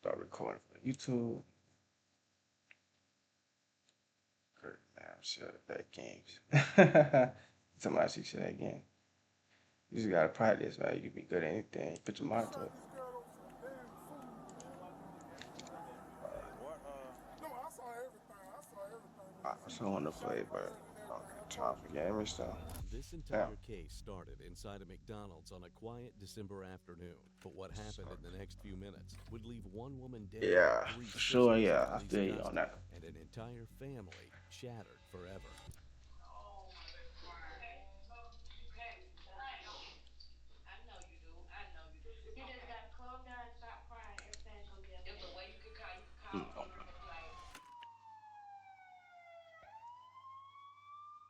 Start recording for YouTube. Good, man. Shit, that games. Somebody see shit that game. You just gotta practice, man. You can be good at anything. Put your mind to it. I also want to play, but I don't got time for gaming stuff. This Yeah. entire case started inside a McDonald's on a quiet December afternoon. But what happened in the next few minutes would leave one woman dead, Yeah, three for sure. sisters in Yeah, I police feel you on custody, that. and an entire family shattered forever.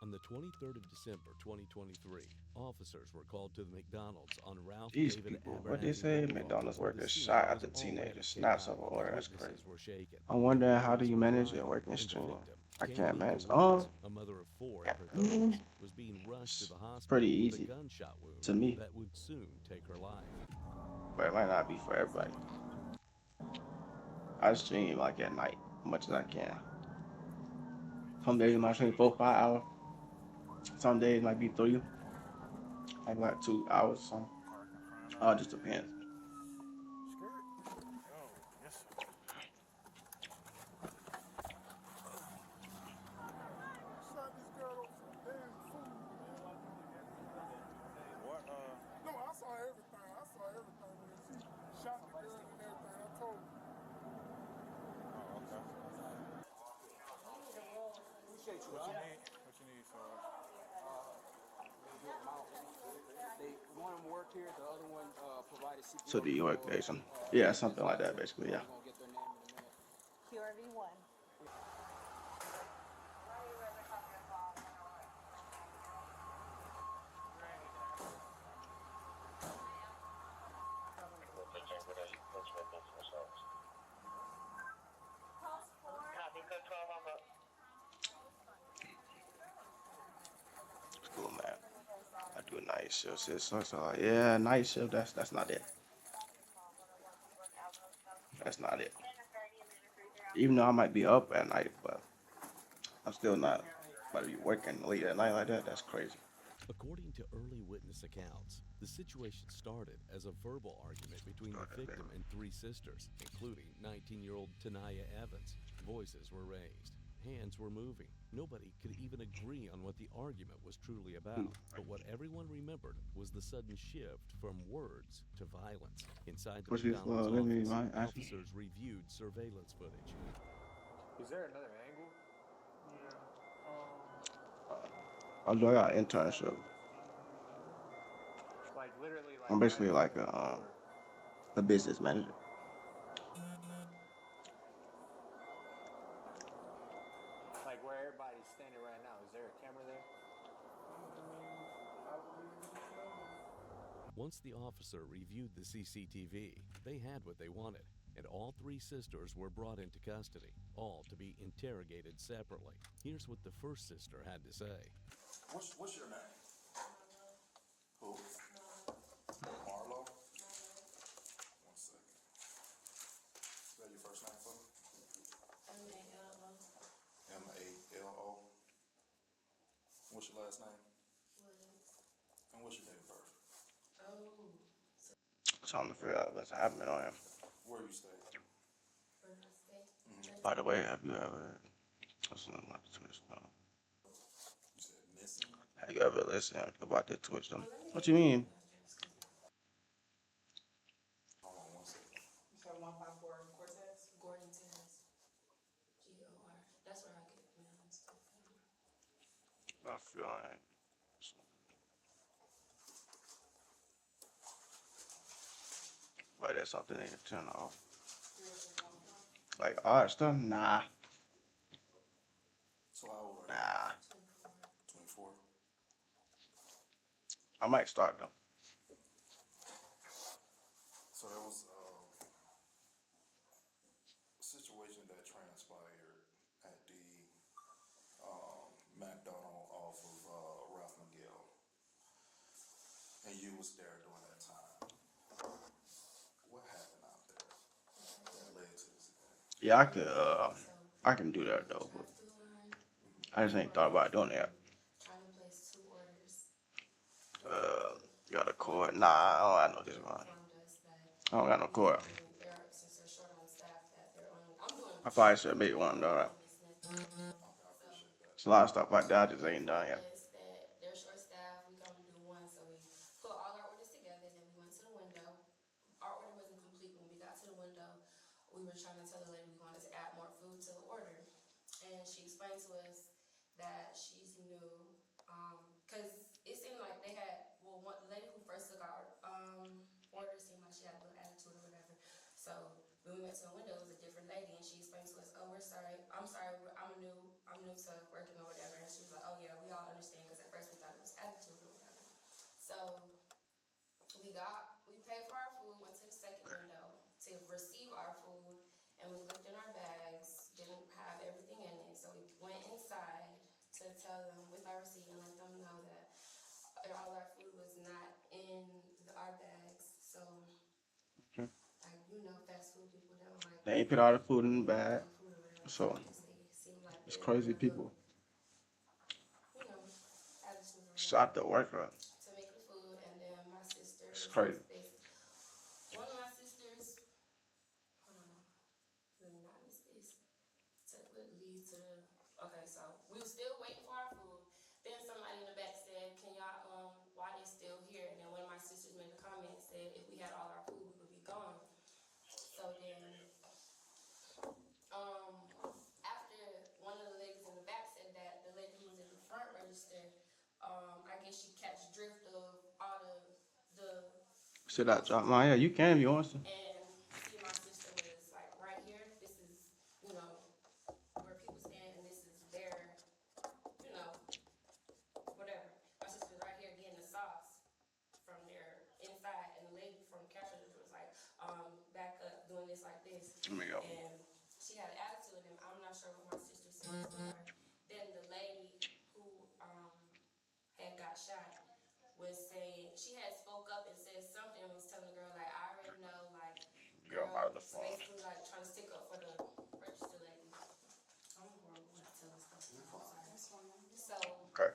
On the 23rd of December 2023, officers were called to the McDonald's on Ralph These David people, what they Abernathy say, Boulevard, McDonald's where the workers scene shot was after already teenager snaps over chaotic as order. That's crazy. witnesses were shaken. I'm There wondering were how do police you manage your crying, working and the stream? victim, I can't Kayleen manage. DeWeese, a mother of four in her Mm, 30s, was being rushed to it's the pretty hospital with a easy gunshot wound to me, that would soon take her life. but it might not be for everybody. I stream like at night, as much as I can. Some days I might stream 4, 5 hours. Some days might be three, like 2 hours. Some, just depends. So do you work, Jason? Yeah, something like that, basically. Yeah. It's cool, man. I do a night shift. So yeah, night shift. That's not it. That's not it. Even though I might be up at night, but I'm still not about to be working late at night like that. That's crazy. According to early witness accounts, the situation started as a verbal argument between the victim and three sisters, including 19-year-old Tanaya Evans. Voices were raised, hands were moving. Nobody could even agree on what the argument was truly about. But what everyone remembered was the sudden shift from words to violence. Inside the What's this? McDonald's Let me office, ask you. officers reviewed surveillance footage. Although I got an internship, I'm basically like a business manager. Once the officer reviewed the CCTV, they had what they wanted, and all three sisters were brought into custody, all to be interrogated separately. Here's what the first sister had to say. What's your name? Who? Marlo? One second. Spell your first name for me. Malo. What's your last name? And what's your date of birth? Trying to figure out what's happening on him. Where you stay? By the way, have you ever listened about the Twitch though? You said missing? Have you ever listened about the Twitch though? What you mean? Hold on one second. I feel like that's something they can turn off. Like art stuff? Nah. So how old are you? Nah. 24? I might start though. So there was a situation that transpired at the McDonald off of Ralph McGill. And you was there during that time. What happened out there that led Yeah, I can do that though, but I just ain't thought about doing that. Uh, got a cord? Nah, I don't know this one. I don't got no cord. I probably should make one though. Right? I appreciate that. It's a lot of stuff like that I just ain't done yet. Okay. They ain't put all the food in the bag, so it's crazy people shot the worker. It's crazy. Should I drop mine? Yeah, you can if you want to. Let me go. Get on my other phone. Okay.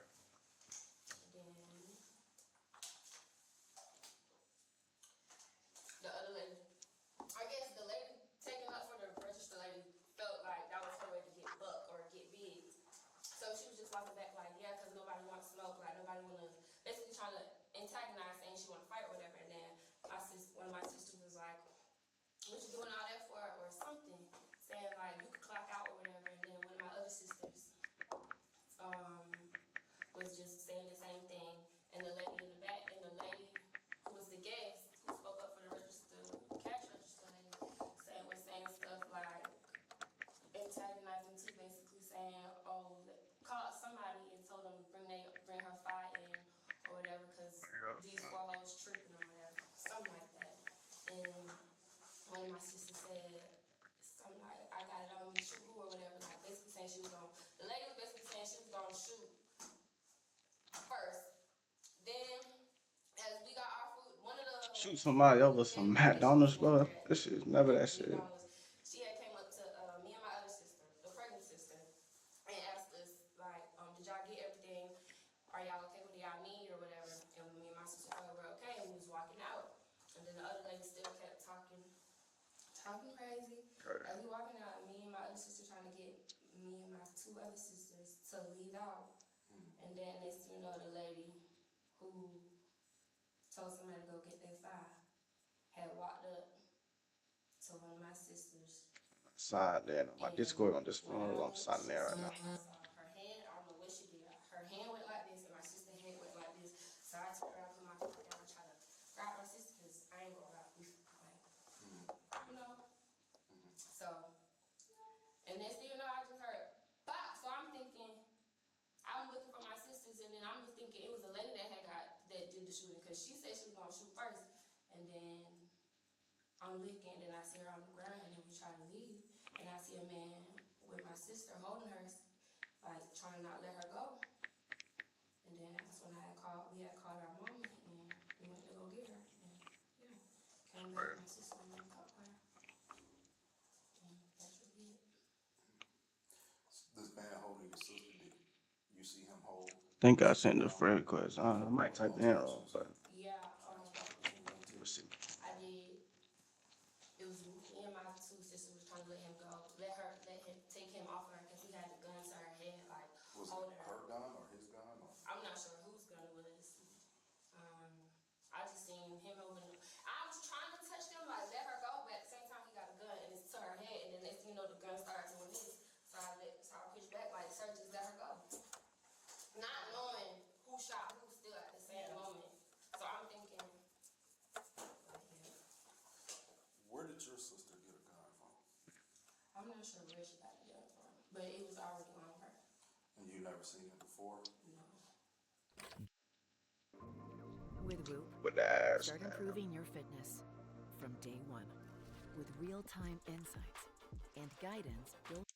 Shoot somebody over some McDonald's, bro. This shit is never that shit. Side there. My Discord on this phone. I'm signing there right now. You see him hold Think the I shooting sent the down friend request. I don't know, I might type it in wrong, multiple times. but Yeah, let's see. I did. It was me and my two sisters was trying to let him go, let him take him off her because he had the gun to her head, like was holding it her gun or his gun? Or? I'm not sure whose gun it was. I just seen him holding. I was trying to touch them, like let her go, but at the same time he got a gun and it's to her head, and then next thing you know the gun started doing this. So I pushed back like, sir, just let her go, not knowing who shot who still at the same moment. So I'm thinking, like, yeah. Where did your sister get a gun from? I'm not sure where she got the gun from, but it was already on her. And you never seen it before? No. With Whoop, With the ass. start improving your fitness from day one with real-time insights and guidance built.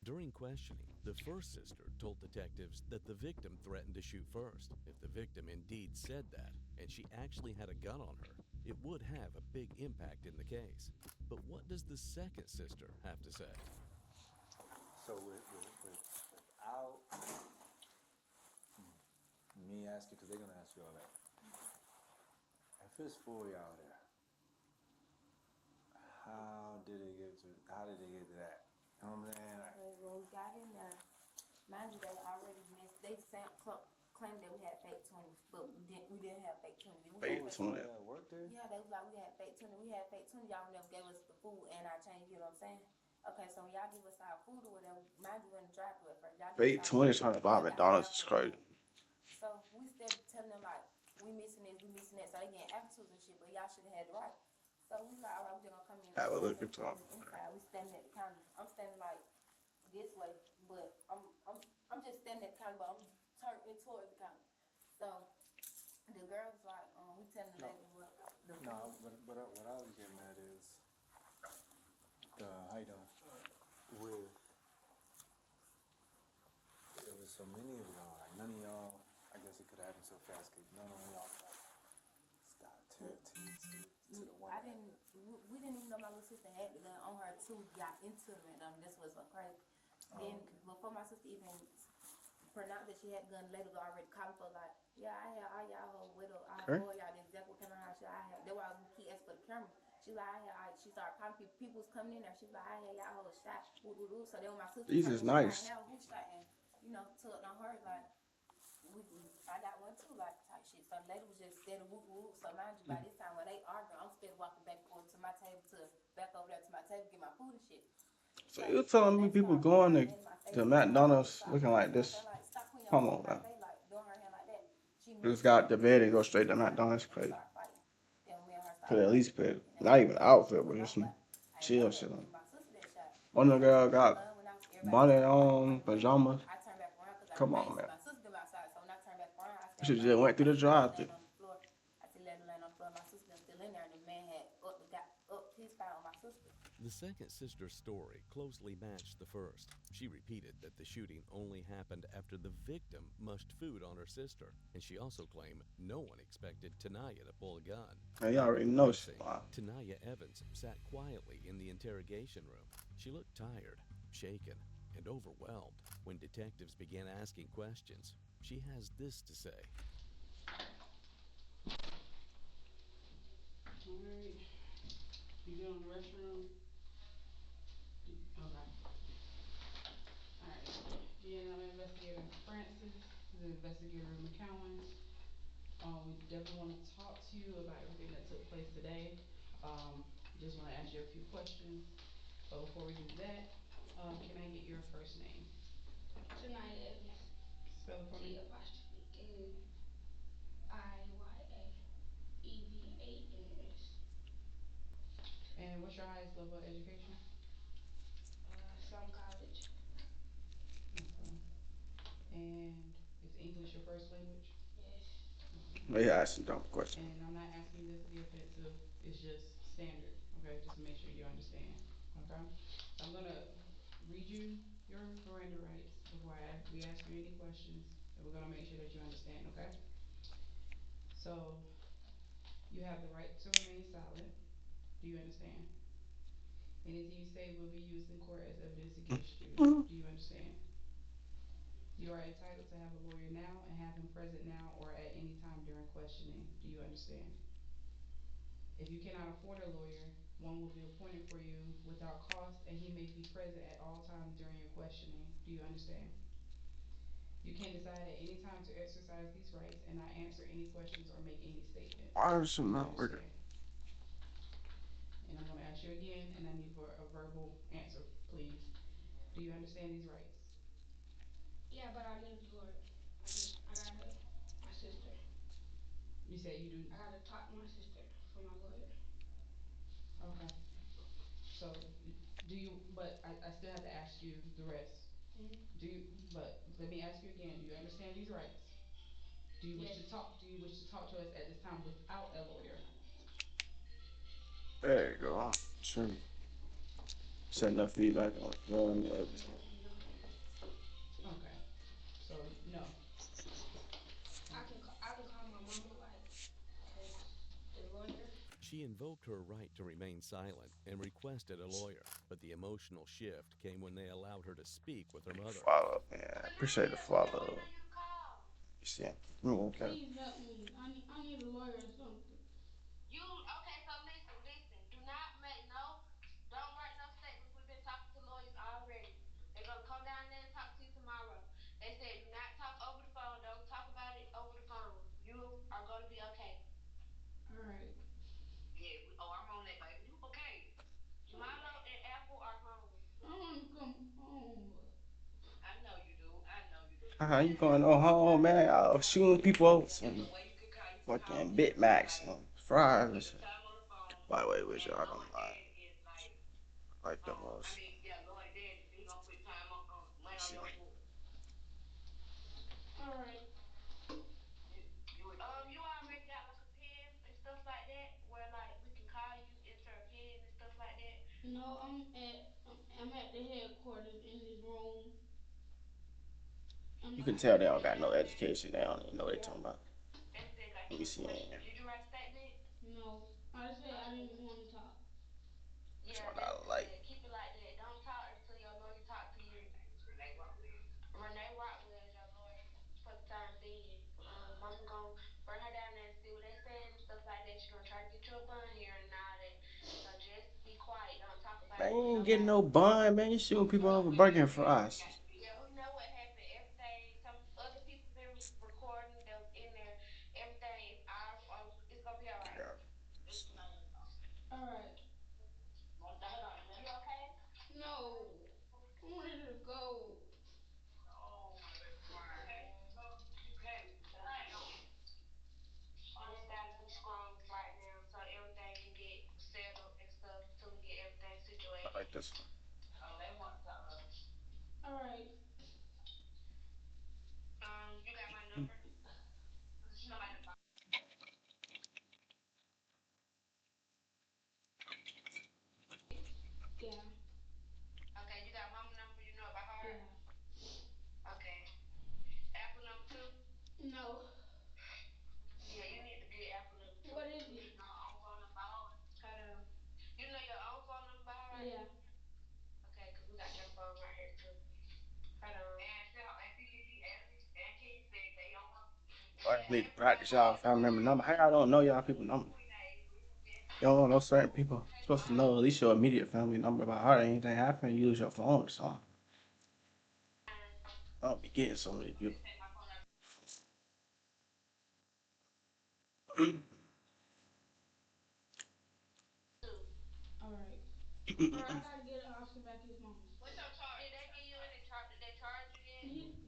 During questioning, the first sister told detectives that the victim threatened to shoot first. If the victim indeed said that, and she actually had a gun on her, it would have a big impact in the case. But what does the second sister have to say? So without me asking, because they're gonna ask you all that. If it's 4 y'all there, how did they get to that? You know what I'm saying? Like, When we got in there, mind you, they already missed. They claimed that we had fake 20s, but we didn't have fake 20s. We Fake had oh, fake. tune somebody it. that worked there? Yeah, they was like we had fake 20. We had fake 20. Y'all never gave us the food and our change. You know what I'm saying? Okay, so when y'all give us our food or whatever, mind you, in the drive-thru at first. Y'all give us Fake our 20 food. trying to buy We got McDonald's is half of the crazy. food. So we still telling them like we missing this, we missing that. So they getting attitudes and shit, but y'all should have had the right. So we like, all right, we just gonna come in. Have We a standing look at at the them. counter inside. We standing at the counter. I'm standing like this way, but I'm just standing at the counter, but I'm turned in towards the counter. So the girl was like, we telling the No, lady what the no. food. But what I was getting at is the how you doing? With it was so many of y'all. Like none of y'all. I guess it could happen so fast because none of y'all like stop to the one. I didn't. We didn't even know my little sister had the gun on her too. Got into the random. This was so crazy. Then Okay. before my sister even pronounced that she had a gun, later was already calling for like, yeah, I had all y'all whole widow, I Okay. all y'all the exact what kind of house I had. That's why we keep asking for the camera. She like, she started calling people. People was coming in there. She like, I had y'all whole shot. Woo, woo, woo. So then when my sister These turned is and she like, nice. hell, who shot? And took on her like. I got one too, like type shit. So the lady was just steady whoop whoop. So mind you, by this time when they arguing, I'm still walking back and forth to my table to back over there to my table, get my food and shit. So So you when telling me they people start going arguing in my face, to my sister McDonald's started looking putting her like stuff. this? They're like, stop putting your Come phone on, in my man. face, like doing her hand like that. She Just missed got it. the bed and Then go she straight to just started McDonald's. we Crazy. started fighting. Then me and her Could started at fighting. least pay. And that's Not when even the an lady outfit, but pulled just off. some But I didn't chill know that shit it on. was my sister that shot. One of the So girl when the got gun went off, everybody bonnet started fighting, on, fighting, fighting. pajamas. I turned back around because Come I on, ain't see man. my sister them outside. So when I turned back around, I You stand should by just my went through the sister drive-thru. laying on the floor. I see Lady laying on the floor. My sister still in there, and the man had got up his fire on my sister. The second sister's story closely matched the first. She repeated that the shooting only happened after the victim mushed food on her sister, and she also claimed no one expected Tanaya to pull a gun. Man, you Back already at the know she precinct, lying. Tanaya Evans sat quietly in the interrogation room. She looked tired, shaken, and overwhelmed. When detectives began asking questions, she has this to say. Alright. You good on the restroom? Okay. Alright. GNL Investigator Francis, this is Investigator McCowan. We definitely want to talk to you about everything that took place today. Just want to ask you a few questions. But before we do that, can I get your first name? Tonight Evans. Spell it for T me. apostrophe N-I-Y-A-E-V-A-N-S. And what's your highest level of education? Some college. Okay. And is English your first language? Yes. Okay. They asked some dumb question. And I'm not asking you this to be offensive. It's just standard, okay? Just to make sure you understand, okay? So I'm gonna read you your Miranda rights before we ask you any questions, and we're gonna make sure that you understand, okay? So you have the right to remain silent. Do you understand? Anything you say will be used in court as evidence against you. Do you understand? You are entitled to have a lawyer now and have him present now or at any time during questioning. Do you understand? If you cannot afford a lawyer, one will be appointed for you without cost and he may be present at all times during your questioning. Do you understand? You can decide at any time to exercise these rights and not answer any questions or make any statements. Why is it Do you not working? understand? And I'm going to ask you again, and I need for a verbal answer, please. Do you understand these rights? Yeah, but I need a lawyer. I gotta my sister. You said you do. I gotta talk to my sister for my lawyer. Okay. So, do you? But I still have to ask you the rest. Hmm. Do you? But let me ask you again. Do you understand these rights? Do you wish Yes. to talk? Do you wish to talk to us at this time without a lawyer? There you go. Sure. Set enough feedback on No. Okay. So no. Okay. I can call my mama like, cause the lawyer. She invoked her right to remain silent and requested a lawyer, but the emotional shift came when they allowed her to speak with her mother. follow up, man. Appreciate the follow up. You see, okay. Please help me. I need a lawyer or something. All right. I want to come home. How you going no home, man? I was shooting people over some fucking Big Macs and fries and shit. By the way, which y'all don't mind. Like the most. See, All right. No, I'm at the headquarters in this room. I'm you can tell they don't got no education. They don't even know what they talking about. Let me see. no. I said I didn't want to talk. That's what I like. Man, you ain't getting no bun, man. You shooting people over burger fries. All right. No. I wanted to go. I like this one. All right. Yeah. Yeah. No. What is it? Yeah. I need to practice y'all family member number. How y'all don't know y'all people number? You don't know certain people. You're supposed to know at least your immediate family number by heart. Anything happen, you use your phone or something. I don't be getting so many people. All right. All right. I gotta get an officer back his mama.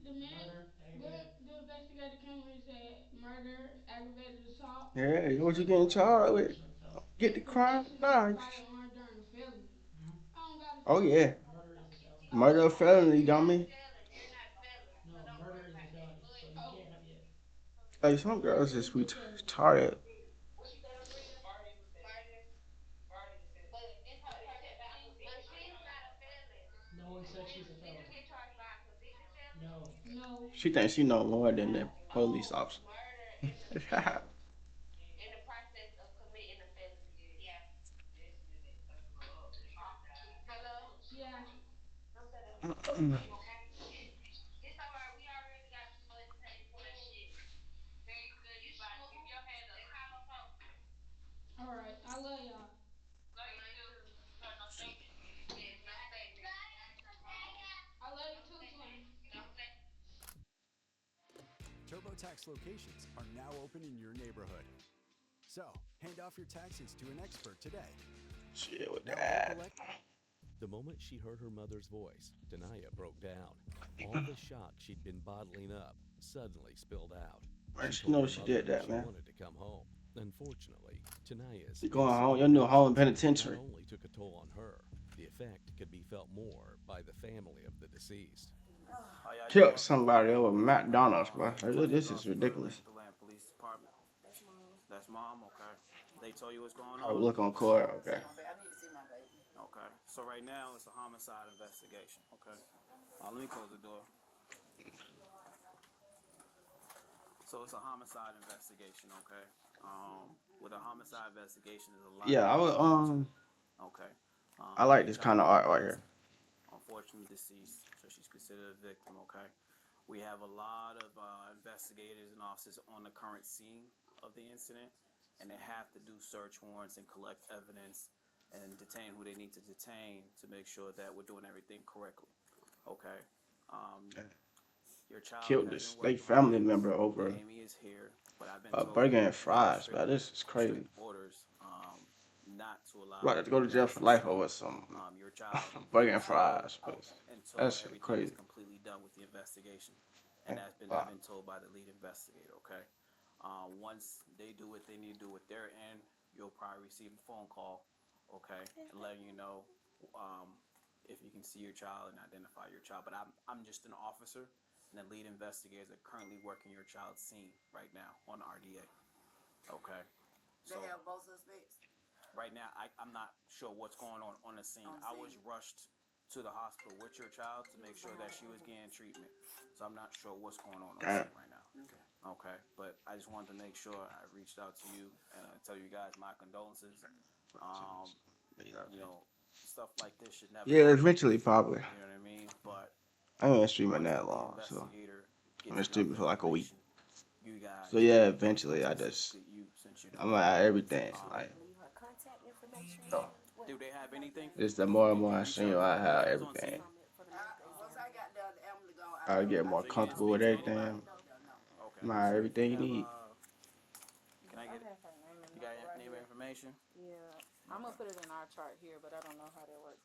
The man, Murder, aggravated. the investigator came here and said murder, aggravated assault, Yeah, what you getting Firearm charged with? possession of a felony. Get the crime? possession of a Nah. firearm during a felony. Hmm. I don't got a Oh felony. yeah, Murder is a felony. murder felony, dummy. No, murder is a felony, so you Oh, can't have yet. Like some murder girls just is a felony. retarded. No one said she's a felon. No. No. She thinks she know more than the police officer. Yeah. tax locations are now open in your neighborhood. So, hand off your taxes to an expert today. Shit with Now all that. collect. The moment she heard her mother's voice, Tanaya broke down. All the shock she'd been bottling up suddenly spilled out. Man, She she told know her she mother did that, she man. wanted to come home. Unfortunately, Tanaya's You going home? Your insulting new home actions not penitentiary. only took a toll on her, the effect could be felt more by the family of the deceased. How y'all Killed doing? somebody over McDonald's, bro. This is 24th ridiculous. Land Police Department. That's mom, okay. They told you what's going I on? look on court, okay. Okay. So right now it's a homicide investigation, okay? Let me close the door. So it's a homicide investigation, okay? With a homicide investigation, there's a lot Yeah, that I goes would into it, okay? I like Your this kind of child art right is here. unfortunately deceased, so she's considered a victim, okay? We have a lot of investigators and officers on the current scene of the incident, and they have to do search warrants and collect evidence and detain who they need to detain to make sure that we're doing everything correctly, okay? Um, your child Killed has this been like worked family on. member over Amy is here, but I've been a told burger and we have fries, bro. This is crazy. strict orders not to I'm allow about to go to jail evidence for to life see over some your child burger and until fries, but until that's everything is crazy. completely done with the investigation, and Man, I've wow. been told by the lead investigator. Okay, once they do what they need to do with their end, you'll probably receive a phone call, okay, and letting you know um, if you can see your child and identify your child. But I'm just an officer, and the lead investigators are currently working your child's scene right now on RDA. Okay, so They have both suspects right now I'm not sure what's going on the scene. on I was scene. rushed to the hospital with your child to make sure that she was getting treatment, so I'm not sure what's going on Damn. scene right now. Okay, but I just wanted to make sure I reached out to you and tell you guys my condolences. um you know, stuff like this should never Yeah, happen, eventually, probably. you know what I mean? But I ain't been streaming once the that lead long, so investigator I've gets been enough streaming for like a week. information, you So guys yeah, will be able eventually, to assist you since you I'm don't gonna know. add everything. um Like, Leave her contact information. so do they have anything? just the more and more I You stream, checked with I the have providers on everything. scene? For the once I got the ambulance gone, I get I more So you didn't comfortable speak with to nobody? everything. no. Okay. I have Do everything you you have need. can I get have her name and you got number right name here. and information? Yeah, I'm gonna put it in our chart here, but I don't know how that works.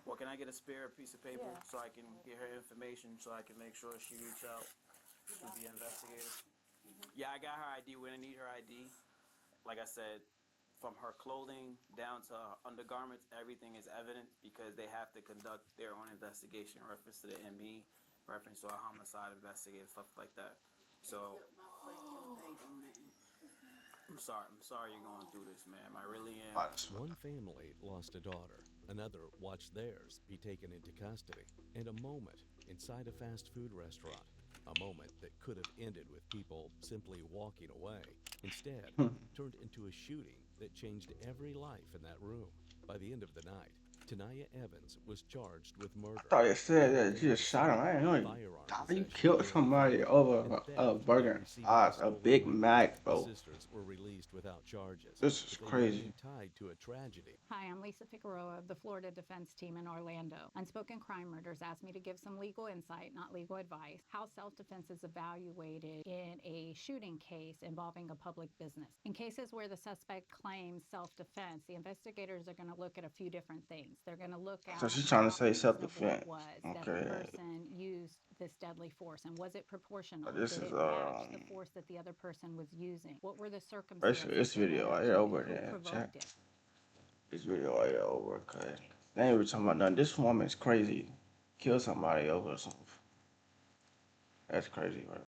Well, can I get a spare piece of paper Yeah. so I can get her information so I can make sure she reach out to the investigators? Yeah, I got her ID. We're gonna need her ID. Like I said, from her clothing down to her undergarments, everything is evident because they have to conduct their own investigation in reference to the ME, reference to a homicide investigator, stuff like that. So I'm sorry you're going through this, ma'am. I really am. One family lost a daughter, another watched theirs be taken into custody, and a moment inside a fast food restaurant. A moment that could have ended with people simply walking away, instead turned into a shooting that changed every life in that room. By the end of the night, Tanaya Evans was charged with I murder, thought you said that you aggravated just shot him. I assault, didn't know you firearm died. You possession killed during a somebody fight, and over a theft burger while and receiving a fries, a stolen Big weapon. Mac, The bro. sisters were released without charges, This is but they crazy. remain tied to a tragedy. Hi, I'm Lisa Figueroa of the Florida Defense Team in Orlando. Unspoken Crime Murders asked me to give some legal insight, not legal advice, how self-defense is evaluated in a shooting case involving a public business. In cases where the suspect claims self-defense, the investigators are going to look at a few different things. They're going to look So at she's trying to how say reasonable it self-defense. was that the Okay. person used this deadly force, and was it proportional? This Did is it match the force that the other person was using? What were the basically circumstances this that led video up right here to it? over Who there. Check provoked it? this video right here over. Cause they ain't even talking about nothing. This woman is crazy. Kill somebody over something. That's crazy, bro.